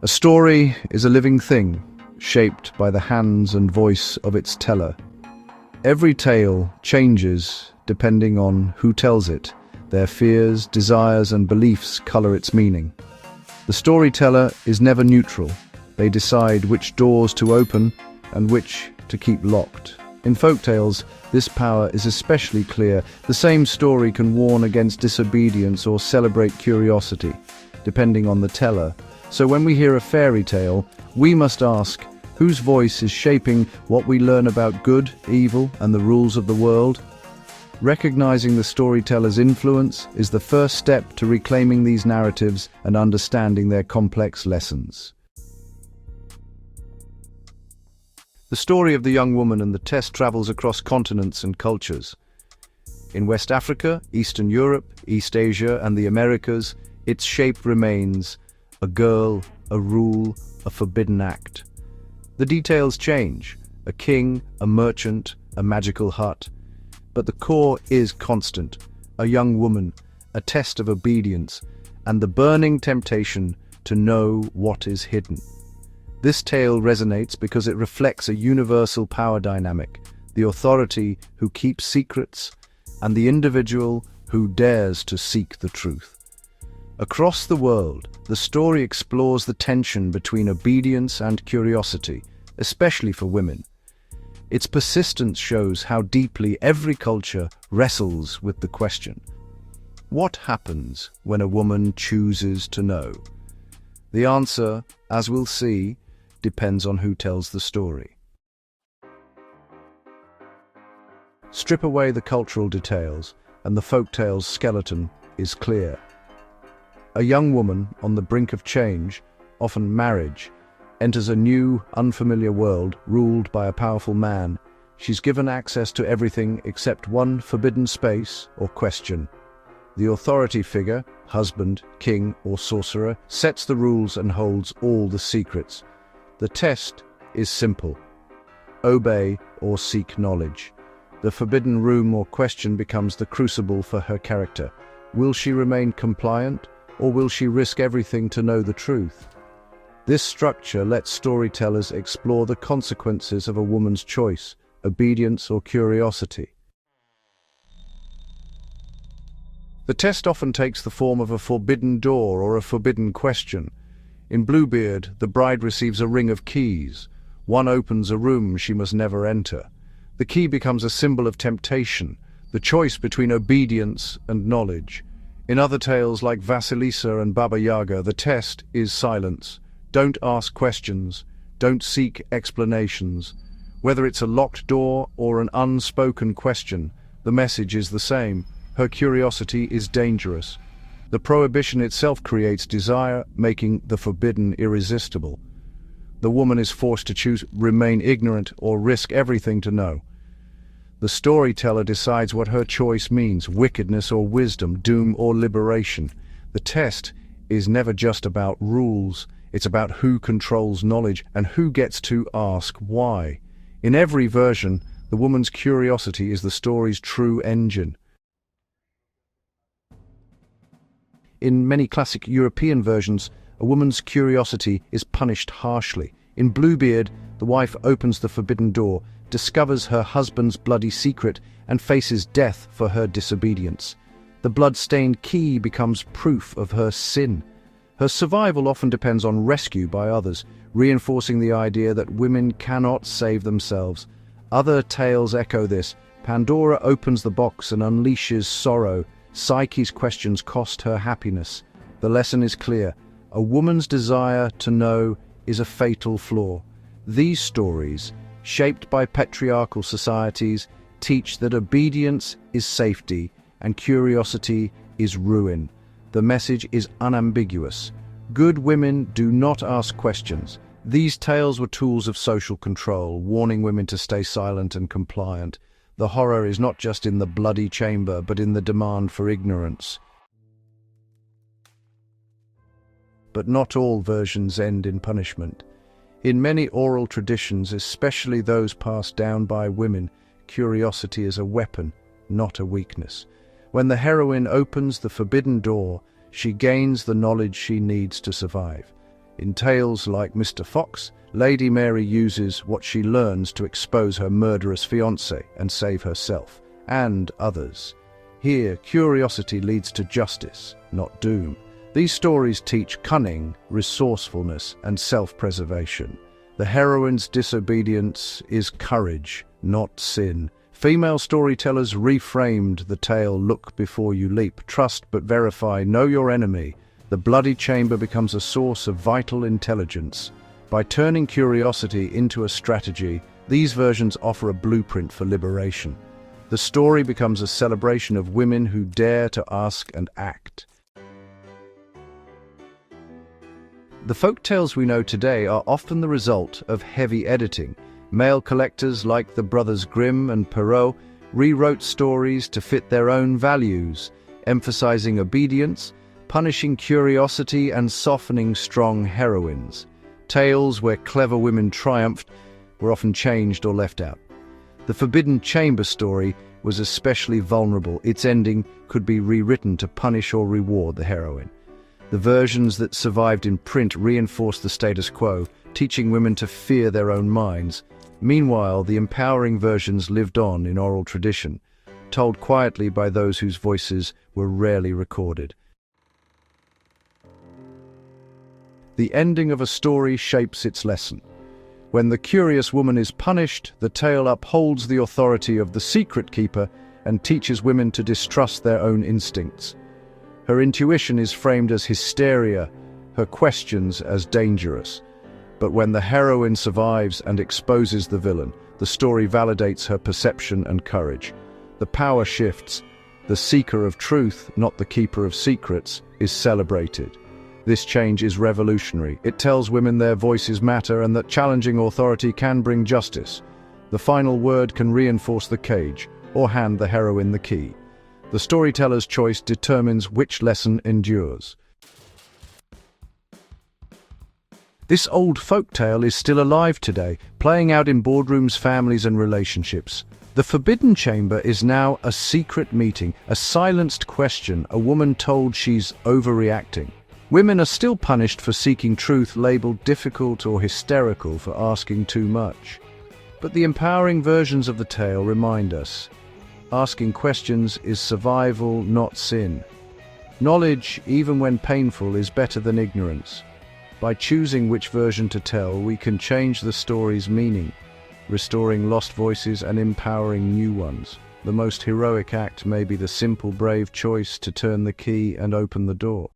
A story is a living thing, shaped by the hands and voice of its teller. Every tale changes depending on who tells it. Their fears, desires, and beliefs color its meaning. The storyteller is never neutral. They decide which doors to open and which to keep locked. In folktales, this power is especially clear. The same story can warn against disobedience or celebrate curiosity, depending on the teller. So when we hear a fairy tale, we must ask, whose voice is shaping what we learn about good, evil, and the rules of the world? Recognizing the storyteller's influence is the first step to reclaiming these narratives and understanding their complex lessons. The story of the young woman and the test travels across continents and cultures. In West Africa, Eastern Europe, East Asia, and the Americas, its shape remains a girl, a rule, a forbidden act. The details change: a king, a merchant, a magical hut. But the core is constant: a young woman, a test of obedience, and the burning temptation to know what is hidden. This tale resonates because it reflects a universal power dynamic: the authority who keeps secrets, and the individual who dares to seek the truth. Across the world, the story explores the tension between obedience and curiosity, especially for women. Its persistence shows how deeply every culture wrestles with the question: what happens when a woman chooses to know? The answer, as we'll see, depends on who tells the story. Strip away the cultural details, and the folktale's skeleton is clear. A young woman on the brink of change, often marriage, enters a new, unfamiliar world ruled by a powerful man. She's given access to everything except one forbidden space or question. The authority figure, husband, king, or sorcerer, sets the rules and holds all the secrets. The test is simple: obey or seek knowledge. The forbidden room or question becomes the crucible for her character. Will she remain compliant, or will she risk everything to know the truth? This structure lets storytellers explore the consequences of a woman's choice: obedience or curiosity. The test often takes the form of a forbidden door or a forbidden question. In Bluebeard, the bride receives a ring of keys. One opens a room she must never enter. The key becomes a symbol of temptation, the choice between obedience and knowledge. In other tales like Vasilisa and Baba Yaga, the test is silence. Don't ask questions. Don't seek explanations. Whether it's a locked door or an unspoken question, the message is the same: her curiosity is dangerous. The prohibition itself creates desire, making the forbidden irresistible. The woman is forced to choose: remain ignorant or risk everything to know. The storyteller decides what her choice means: wickedness or wisdom, doom or liberation. The test is never just about rules. It's about who controls knowledge and who gets to ask why. In every version, the woman's curiosity is the story's true engine. In many classic European versions, a woman's curiosity is punished harshly. In Bluebeard, the wife opens the forbidden door, discovers her husband's bloody secret, and faces death for her disobedience. The blood-stained key becomes proof of her sin. Her survival often depends on rescue by others, reinforcing the idea that women cannot save themselves. Other tales echo this. Pandora opens the box and unleashes sorrow. Psyche's questions cost her happiness. The lesson is clear: a woman's desire to know is a fatal flaw. These stories, shaped by patriarchal societies, teach that obedience is safety and curiosity is ruin. The message is unambiguous: good women do not ask questions. These tales were tools of social control, warning women to stay silent and compliant. The horror is not just in the bloody chamber, but in the demand for ignorance. But not all versions end in punishment. In many oral traditions, especially those passed down by women, curiosity is a weapon, not a weakness. When the heroine opens the forbidden door, she gains the knowledge she needs to survive. In tales like Mr. Fox, Lady Mary uses what she learns to expose her murderous fiancé and save herself and others. Here, curiosity leads to justice, not doom. These stories teach cunning, resourcefulness, and self-preservation. The heroine's disobedience is courage, not sin. Female storytellers reframed the tale, look before you leap, trust but verify, know your enemy. The bloody chamber becomes a source of vital intelligence. By turning curiosity into a strategy, these versions offer a blueprint for liberation. The story becomes a celebration of women who dare to ask and act. The folktales we know today are often the result of heavy editing. Male collectors like the brothers Grimm and Perrault rewrote stories to fit their own values, emphasizing obedience, punishing curiosity, and softening strong heroines. Tales where clever women triumphed were often changed or left out. The Forbidden Chamber story was especially vulnerable. Its ending could be rewritten to punish or reward the heroine. The versions that survived in print reinforced the status quo, teaching women to fear their own minds. Meanwhile, the empowering versions lived on in oral tradition, told quietly by those whose voices were rarely recorded. The ending of a story shapes its lesson. When the curious woman is punished, the tale upholds the authority of the secret keeper and teaches women to distrust their own instincts. Her intuition is framed as hysteria, her questions as dangerous. But when the heroine survives and exposes the villain, the story validates her perception and courage. The power shifts. The seeker of truth, not the keeper of secrets, is celebrated. This change is revolutionary. It tells women their voices matter and that challenging authority can bring justice. The final word can reinforce the cage or hand the heroine the key. The storyteller's choice determines which lesson endures. This old folktale is still alive today, playing out in boardrooms, families, and relationships. The Forbidden Chamber is now a secret meeting, a silenced question, a woman told she's overreacting. Women are still punished for seeking truth, labeled difficult or hysterical for asking too much. But the empowering versions of the tale remind us, asking questions is survival, not sin. Knowledge, even when painful, is better than ignorance. By choosing which version to tell, we can change the story's meaning, restoring lost voices and empowering new ones. The most heroic act may be the simple, brave choice to turn the key and open the door.